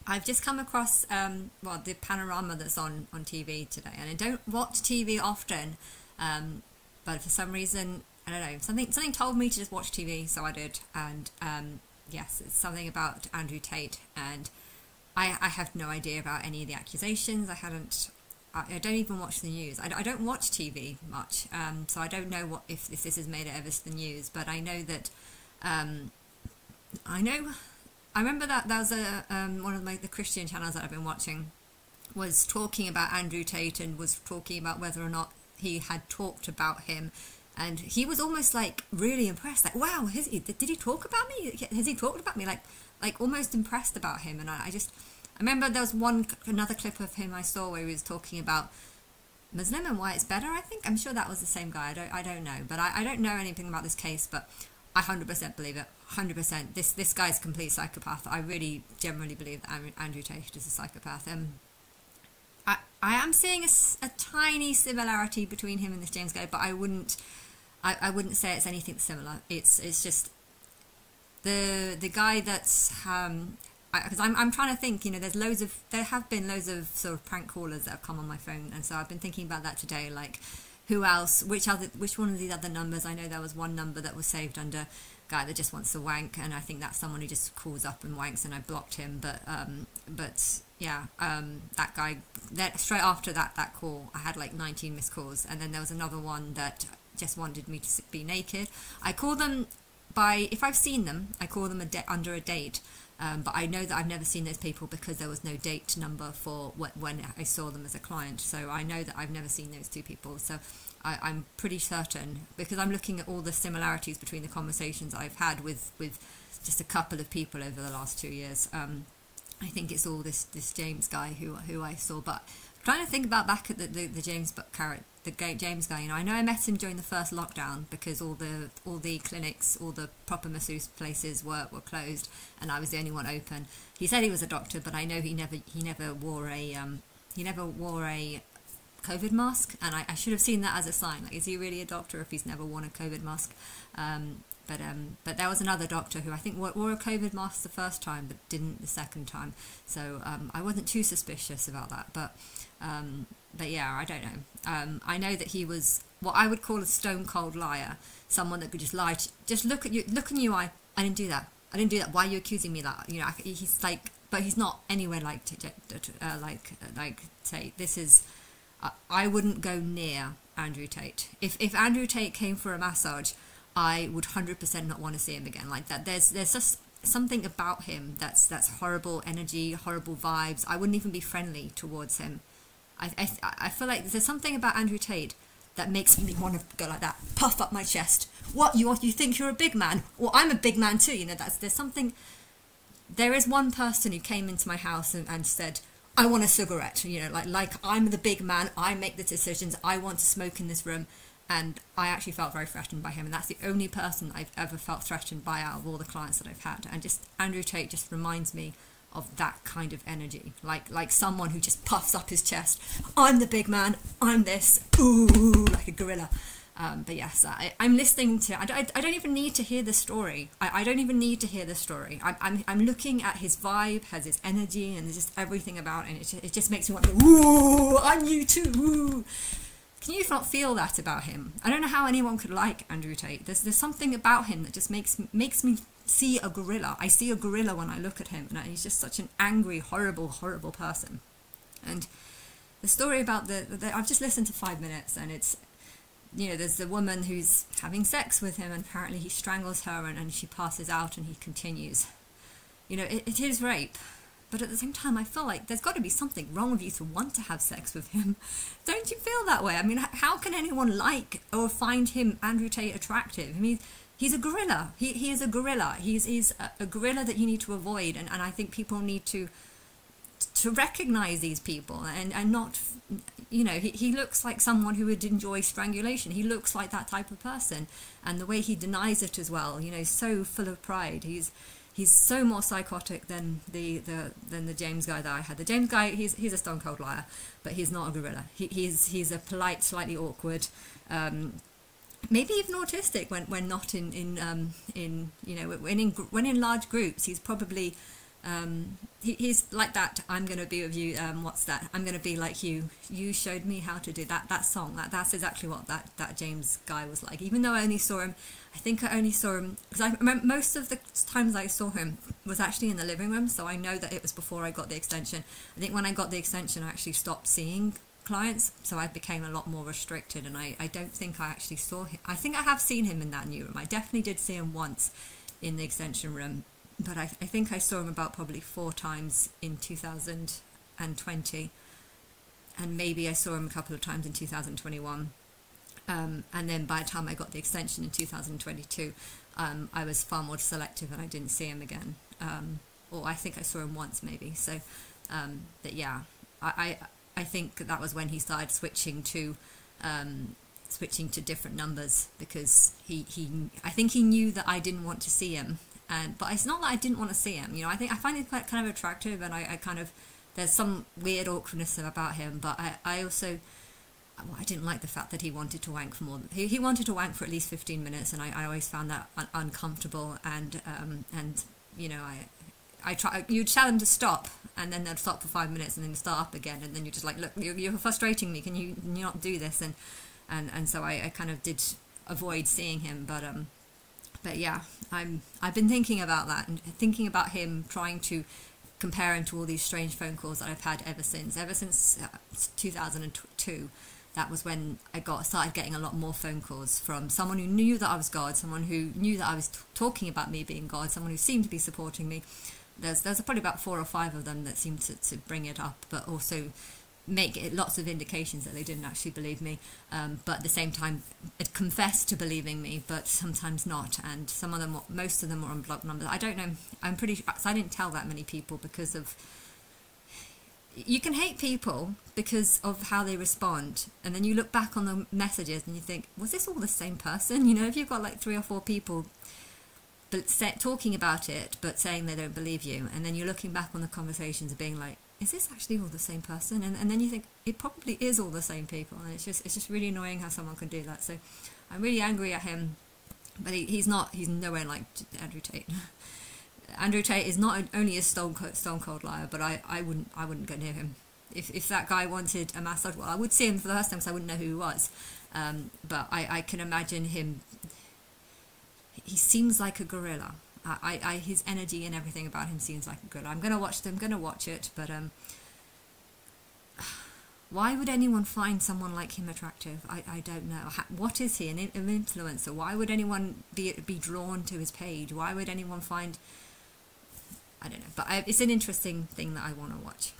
I've just come across well, the panorama that's on TV today, and I don't watch TV often, but for some reason, I don't know, something told me to just watch TV, so I did. And yes, it's something about Andrew Tate, and I have no idea about any of the accusations. I don't even watch the news. I don't watch TV much, so I don't know what if this has made it ever to the news. But I know that I remember that there was one of the Christian channels that I've been watching was talking about Andrew Tate and was talking about whether or not he had talked about him, and he was almost like really impressed, like, wow, did he talk about me? Has he talked about me? Like almost impressed about him. And I remember there was another clip of him I saw where he was talking about Muslim and why it's better. I think I'm sure that was the same guy. I don't know, but I don't know anything about this case, but I 100% believe it. 100%. This guy's a complete psychopath. I really generally believe that Andrew Tate is a psychopath. I am seeing a tiny similarity between him and this James guy, but I wouldn't say it's anything similar. It's just the guy that's because I'm trying to think. You know, there have been loads of sort of prank callers that have come on my phone, and so I've been thinking about that today. Like, who else? Which one of these other numbers? I know there was one number that was saved under guy that just wants to wank, and I think that's someone who just calls up and wanks, and I blocked him. But yeah, that guy. That straight after that call, I had like 19 missed calls, and then there was another one that just wanted me to be naked. I call them if I've seen them, I call them under a date. But I know that I've never seen those people because there was no date number for when I saw them as a client. So I know that I've never seen those two people. So I'm pretty certain, because I'm looking at all the similarities between the conversations I've had with just a couple of people over the last 2 years. I think it's all this James guy who I saw. But trying to think back at the James James guy, you know, I know I met him during the first lockdown because all the clinics, all the proper masseuse places were closed, and I was the only one open. He said he was a doctor, but I know he never wore a COVID mask, and I should have seen that as a sign. Like, is he really a doctor if he's never worn a COVID mask? But there was another doctor who I think wore a COVID mask the first time, but didn't the second time. So I wasn't too suspicious about that. But yeah, I don't know. I know that he was what I would call a stone cold liar, someone that could just lie. Just look in you. I didn't do that. I didn't do that. Why are you accusing me of that? You know, he's like, but he's not anywhere like Tate. This is. I wouldn't go near Andrew Tate. If Andrew Tate came for a massage, I would 100% not want to see him again. Like that. There's just something about him that's horrible energy, horrible vibes. I wouldn't even be friendly towards him. I feel like there's something about Andrew Tate that makes me want to go like that, puff up my chest. What you think you're a big man? Well, I'm a big man too. You know, there's something. There is one person who came into my house and said, I want a cigarette. You know, like I'm the big man. I make the decisions. I want to smoke in this room. And I actually felt very threatened by him, and that's the only person I've ever felt threatened by out of all the clients that I've had. And just Andrew Tate just reminds me of that kind of energy, like someone who just puffs up his chest. I'm the big man. I'm this. Ooh, like a gorilla. But yes, I'm listening to. I don't even need to hear the story. I don't even need to hear the story. I'm looking at his vibe, has his energy, and just everything about it. And it just makes me want to go, ooh, I'm you too. Ooh. Can you not feel that about him? I don't know how anyone could like Andrew Tate. There's something about him that just makes me see a gorilla. I see a gorilla when I look at him, and he's just such an angry, horrible person. And the story about I've just listened to 5 minutes, and it's, you know, there's the woman who's having sex with him, and apparently he strangles her, and she passes out, and he continues. You know, it is rape. But at the same time, I feel like there's got to be something wrong with you to want to have sex with him. Don't you feel that way? I mean, how can anyone like or find him, Andrew Tate, attractive? I mean, he's a gorilla. He is a gorilla. He's a gorilla that you need to avoid. And I think people need to recognize these people and not, you know, he looks like someone who would enjoy strangulation. He looks like that type of person. And the way he denies it as well, you know, so full of pride. He's so more psychotic than the James guy that I had. The James guy, he's a stone cold liar, but he's not a gorilla. He's a polite, slightly awkward, maybe even autistic when not in you know, when in large groups. He's probably He's like that. I'm gonna be with you. What's that? I'm gonna be like you. You showed me how to do that. That song. That's exactly what that James guy was like. Even though I only saw him, I think I only saw him because I remember most of the times I saw him was actually in the living room. So I know that it was before I got the extension. I think when I got the extension, I actually stopped seeing clients, so I became a lot more restricted. And I don't think I actually saw him. I think I have seen him in that new room. I definitely did see him once in the extension room. But I think I saw him about probably 4 times in 2020, and maybe I saw him a couple of times in 2021. And then by the time I got the extension in 2022, I was far more selective and I didn't see him again. Or I think I saw him once maybe. So, but yeah, I think that was when he started switching to different numbers, because I think he knew that I didn't want to see him. But it's not that I didn't want to see him. You know, I find him quite kind of attractive, and I kind of, there's some weird awkwardness about him. But I also, well, I didn't like the fact that he wanted to wank for more than, he wanted to wank for at least 15 minutes, and I always found that uncomfortable. And you know, I try, you'd tell him to stop, and then they'd stop for 5 minutes, and then start up again, and then you're just like, look, you're frustrating me. Can you not do this? And so I kind of did avoid seeing him, but yeah, I've been thinking about that, and thinking about him, trying to compare him to all these strange phone calls that I've had ever since 2002. That was when I started getting a lot more phone calls from someone who knew that I was God, someone who knew that I was talking about me being God, someone who seemed to be supporting me. There's probably about 4 or 5 of them that seemed to bring it up, but also make it lots of indications that they didn't actually believe me, but at the same time it confessed to believing me, but sometimes not. And most of them were on block numbers. I don't know, I'm pretty sure, so I didn't tell that many people, because of, you can hate people because of how they respond, and then you look back on the messages and you think, was this all the same person? You know, if you've got like 3 or 4 people talking about it but saying they don't believe you, and then you're looking back on the conversations and being like, is this actually all the same person? And then you think it probably is all the same people, and it's just really annoying how someone can do that. So I'm really angry at him, but he's nowhere like Andrew Tate. Andrew Tate is not only a stone cold liar, but I wouldn't go near him. If that guy wanted a massage, well, I would see him for the first time because I wouldn't know who he was. But I can imagine him. He seems like a gorilla. His energy and everything about him seems like a gorilla. I'm gonna watch it, but why would anyone find someone like him attractive? I don't know. What is he, an influencer? Why would anyone be drawn to his page? Why would anyone find? I don't know. But it's an interesting thing that I want to watch.